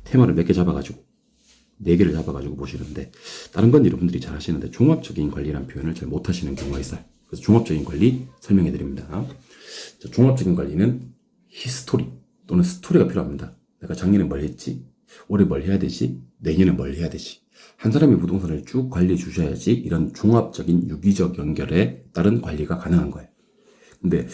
테마를 몇 개 잡아가지고 4개를 잡아가지고 보시는데, 다른 건 여러분들이 잘 하시는데 종합적인 관리라는 표현을 잘 못하시는 경우가 있어요. 그래서 종합적인 관리 설명해 드립니다. 종합적인 관리는 히스토리 또는 스토리가 필요합니다. 내가 작년에 뭘 했지? 올해 뭘 해야 되지? 내년에 뭘 해야 되지? 한 사람이 부동산을 쭉 관리해 주셔야지 이런 종합적인 유기적 연결에 따른 관리가 가능한 거예요. 근데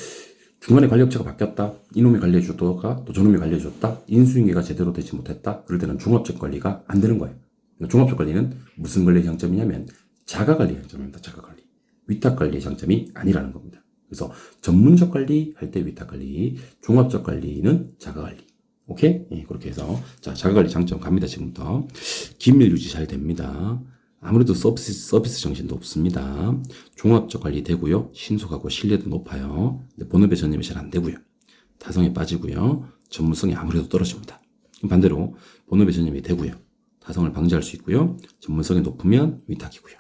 중간에 관리업체가 바뀌었다, 이놈이 관리해 줬다가 또 저놈이 관리해 줬다, 인수인계가 제대로 되지 못했다, 그럴 때는 종합적 관리가 안 되는 거예요. 그러니까 종합적 관리는 무슨 관리의 장점이냐면 자가관리의 장점입니다. 자가관리. 위탁관리의 장점이 아니라는 겁니다. 그래서 전문적 관리 할 때 위탁관리, 종합적 관리는 자가관리. 오케이? 예, 그렇게 해서 자, 자가관리 장점 갑니다. 지금부터 긴밀 유지 잘 됩니다. 아무래도 서비스 정신도 없습니다. 종합적 관리 되고요. 신속하고 신뢰도 높아요. 근데 본업의 전념이 잘 안 되고요. 타성에 빠지고요. 전문성이 아무래도 떨어집니다. 반대로 본업의 전념이 되고요. 타성을 방지할 수 있고요. 전문성이 높으면 위탁이고요.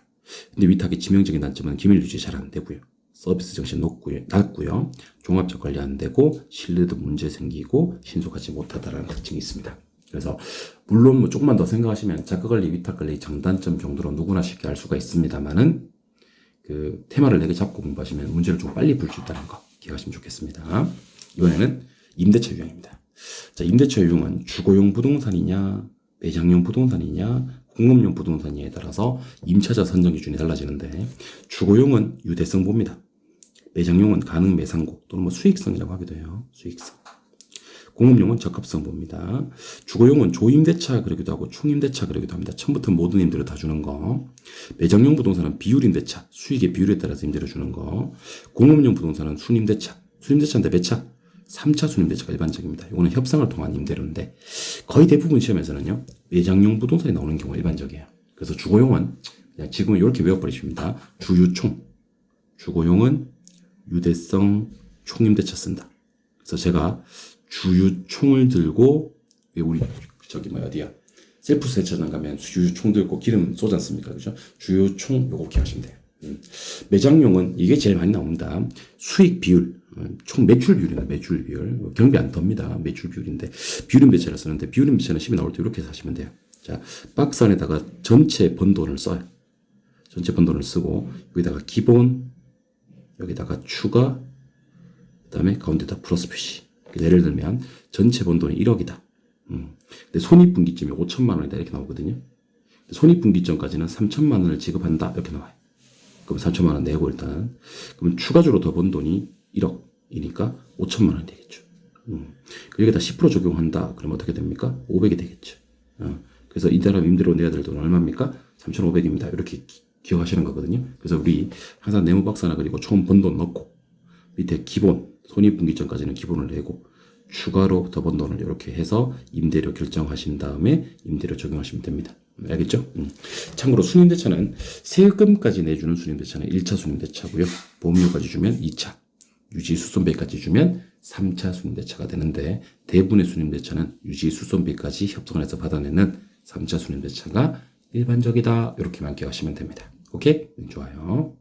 근데 위탁의 치명적인 단점은 기밀 유지 잘 안 되고요. 서비스 정신 낮고요. 종합적 관리 안 되고 신뢰도 문제 생기고 신속하지 못하다라는 특징이 있습니다. 그래서 물론 뭐 조금만 더 생각하시면 자가관리, 위탁관리 장단점 정도로 누구나 쉽게 알 수가 있습니다만은 그 테마를 4개 잡고 공부하시면 문제를 좀 빨리 풀 수 있다는 거 기억하시면 좋겠습니다. 이번에는 임대차 유형입니다. 자, 임대차 유형은 주거용 부동산이냐, 매장용 부동산이냐, 공업용 부동산이냐에 따라서 임차자 선정 기준이 달라지는데, 주거용은 유대성 봅니다. 매장용은 가능 매상고 또는 뭐 수익성이라고 하기도 해요. 수익성. 공업용은 적합성 봅니다. 주거용은 조임대차 그러기도 하고 총임대차 그러기도 합니다. 처음부터 모든 임대를 다 주는 거. 매장용 부동산은 비율임대차, 수익의 비율에 따라서 임대를 주는 거. 공업용 부동산은 순임대차, 순임대차인데 몇 차? 3차 순임대차가 일반적입니다. 이거는 협상을 통한 임대료인데 거의 대부분 시험에서는요, 매장용 부동산이 나오는 경우가 일반적이에요. 그래서 주거용은 그냥 지금은 이렇게 외워버리십니다. 주유총. 주거용은 유대성 총임대차 쓴다. 그래서 제가 주유총을 들고, 우리 저기 어디야, 셀프 세차장 가면 주유총 들고 기름 쏘지 않습니까? 그죠? 주유총 요거 기억하시면 돼요. 매장용은 이게 제일 많이 나옵니다. 수익 비율, 총 매출 비율이나 매출 비율, 경비 안 텁니다. 매출 비율인데 비율임대차를 쓰는데, 비율임대차는 시험에 나올 때 이렇게 하시면 돼요. 자, 박스 안에다가 전체 번돈을 써요. 전체 번돈을 쓰고 여기다가 기본, 여기다가 추가, 그다음에 가운데다 플러스 표시. 예를 들면 전체 번돈이 1억이다. 근데 손익분기점이 5천만 원이다 이렇게 나오거든요. 손익분기점까지는 3천만 원을 지급한다 이렇게 나와요. 그럼 3천만 원 내고 일단, 그러면 추가적으로 더 번 돈이 1억이니까 5천만 원이 되겠죠. 여기다 10% 적용한다. 그럼 어떻게 됩니까? 500이 되겠죠. 그래서 이 사람 임대료 내야 될 돈은 얼마입니까? 3,500입니다. 이렇게 기억하시는 거거든요. 그래서 우리 항상 네모박스 하나 그리고 총 번 돈 넣고 밑에 기본, 손익분기점까지는 기본을 내고 추가로 더 번 돈을 이렇게 해서 임대료 결정하신 다음에 임대료 적용하시면 됩니다. 알겠죠? 참고로 순임대차는 세금까지 내주는 순임대차는 1차 순임대차고요. 보험료까지 주면 2차, 유지수선비까지 주면 3차 순임대차가 되는데, 대부분의 순임대차는 유지수선비까지 협상을 해서 받아내는 3차 순임대차가 일반적이다. 이렇게만 기억하시면 됩니다. 오케이? 좋아요.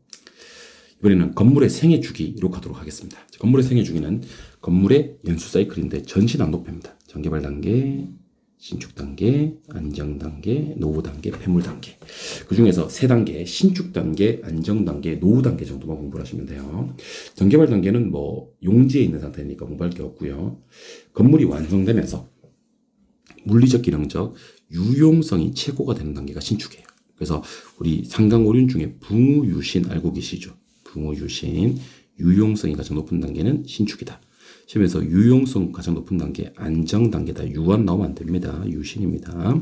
이번에는 건물의 생애 주기로 가도록 하겠습니다. 건물의 생애 주기는 건물의 연수 사이클인데 전시 낭독표입니다. 전개발 단계, 신축 단계, 안정 단계, 노후 단계, 폐물 단계. 그 중에서 3단계, 신축 단계, 안정 단계, 노후 단계 정도만 공부를 하시면 돼요. 전개발 단계는 뭐 용지에 있는 상태니까 공부할 게 없고요. 건물이 완성되면서 물리적, 기능적 유용성이 최고가 되는 단계가 신축이에요. 그래서 우리 상강오륜 중에 붕우유신 알고 계시죠? 붕우유신, 유용성이 가장 높은 단계는 신축이다. 시험에서 유용성 가장 높은 단계, 안정 단계다. 유안 나오면 안 됩니다. 유신입니다.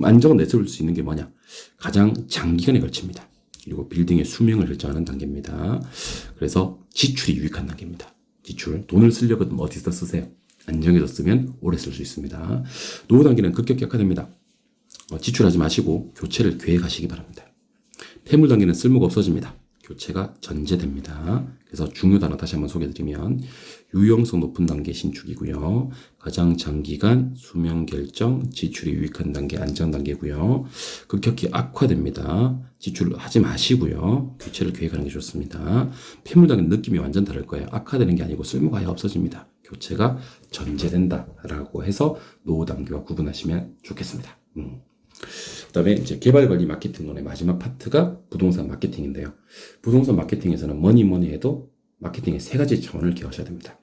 안정은 내세울 수 있는 게 뭐냐? 가장 장기간에 걸칩니다. 그리고 빌딩의 수명을 결정하는 단계입니다. 그래서 지출이 유익한 단계입니다. 지출, 돈을 쓰려거든 어디서 쓰세요? 안정해서 쓰면 오래 쓸 수 있습니다. 노후 단계는 급격히 악화됩니다. 지출하지 마시고 교체를 계획하시기 바랍니다. 폐물 단계는 쓸모가 없어집니다. 교체가 전제됩니다. 그래서 중요 단어 다시 한번 소개해드리면, 유용성 높은 단계 신축이고요. 가장 장기간 수명 결정, 지출이 유익한 단계 안정 단계고요. 급격히 악화됩니다. 지출을 하지 마시고요. 교체를 계획하는 게 좋습니다. 폐물 단계는 느낌이 완전 다를 거예요. 악화되는 게 아니고 쓸모가 아예 없어집니다. 교체가 전제된다라고 해서 노후 단계와 구분하시면 좋겠습니다. 그다음에 이제 개발 관리 마케팅론의 마지막 파트가 부동산 마케팅인데요. 부동산 마케팅에서는 뭐니 해도 마케팅의 세 가지 차원을 기억하셔야 됩니다.